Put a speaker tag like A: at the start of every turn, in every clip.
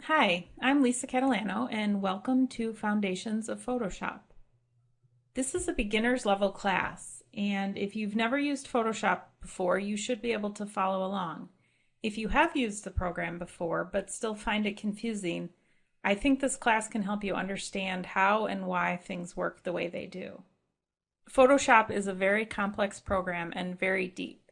A: Hi, I'm Lisa Catalano and welcome to Foundations of Photoshop. This is a beginner's level class, and if you've never used Photoshop before, you should be able to follow along. If you have used the program before but still find it confusing, I think this class can help you understand how and why things work the way they do. Photoshop is a very complex program and very deep.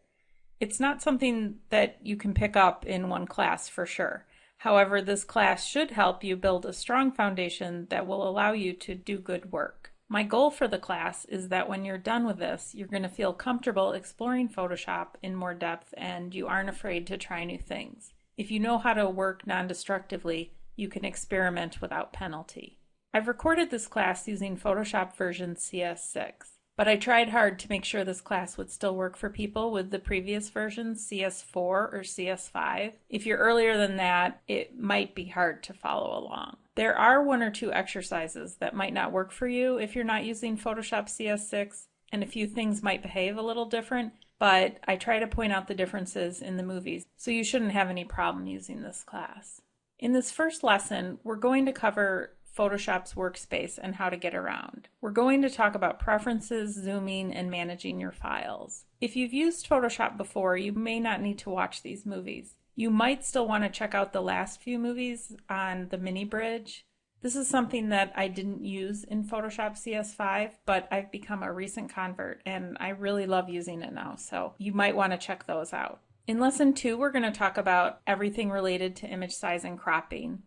A: It's not something that you can pick up in one class for sure. However, this class should help you build a strong foundation that will allow you to do good work. My goal for the class is that when you're done with this, you're going to feel comfortable exploring Photoshop in more depth and you aren't afraid to try new things. If you know how to work non-destructively, you can experiment without penalty. I've recorded this class using Photoshop version CS6. But I tried hard to make sure this class would still work for people with the previous version, CS4 or CS5. If you're earlier than that, it might be hard to follow along. There are one or two exercises that might not work for you if you're not using Photoshop CS6, and a few things might behave a little different, but I try to point out the differences in the movies, so you shouldn't have any problem using this class. In this first lesson, we're going to cover Photoshop's workspace and how to get around. We're going to talk about preferences, zooming, and managing your files. If you've used Photoshop before, you may not need to watch these movies. You might still want to check out the last few movies on the mini bridge. This is something that I didn't use in Photoshop CS5, but I've become a recent convert and I really love using it now, so you might want to check those out. In Lesson 2, we're going to talk about everything related to image size and cropping.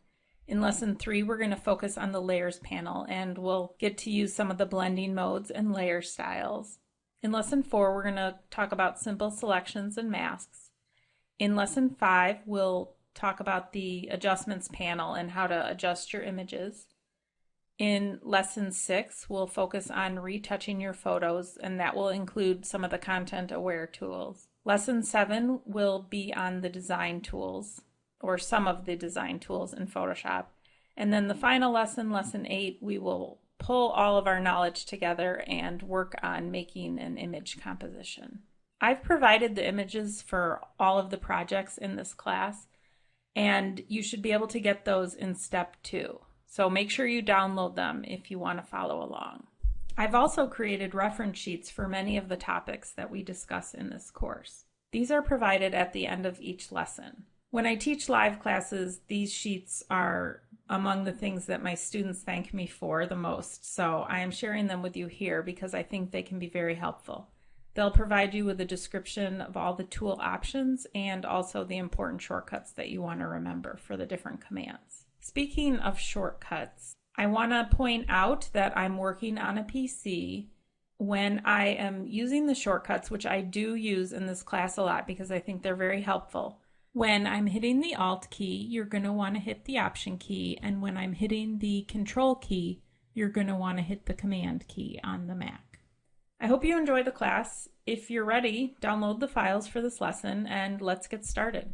A: In Lesson 3, we're going to focus on the Layers panel, and we'll get to use some of the blending modes and layer styles. In Lesson 4, we're going to talk about simple selections and masks. In Lesson 5, we'll talk about the Adjustments panel and how to adjust your images. In Lesson 6, we'll focus on retouching your photos, and that will include some of the content-aware tools. Lesson 7 will be on the design tools, or some of the design tools in Photoshop. And then the final lesson, Lesson 8, we will pull all of our knowledge together and work on making an image composition. I've provided the images for all of the projects in this class, and you should be able to get those in Step 2. So make sure you download them if you want to follow along. I've also created reference sheets for many of the topics that we discuss in this course. These are provided at the end of each lesson. When I teach live classes, these sheets are among the things that my students thank me for the most, so I am sharing them with you here because I think they can be very helpful. They'll provide you with a description of all the tool options and also the important shortcuts that you want to remember for the different commands. Speaking of shortcuts, I want to point out that I'm working on a PC. When I am using the shortcuts, which I do use in this class a lot because I think they're very helpful, when I'm hitting the Alt key, you're going to want to hit the Option key, and when I'm hitting the Control key, you're going to want to hit the Command key on the Mac. I hope you enjoy the class. If you're ready, download the files for this lesson and let's get started.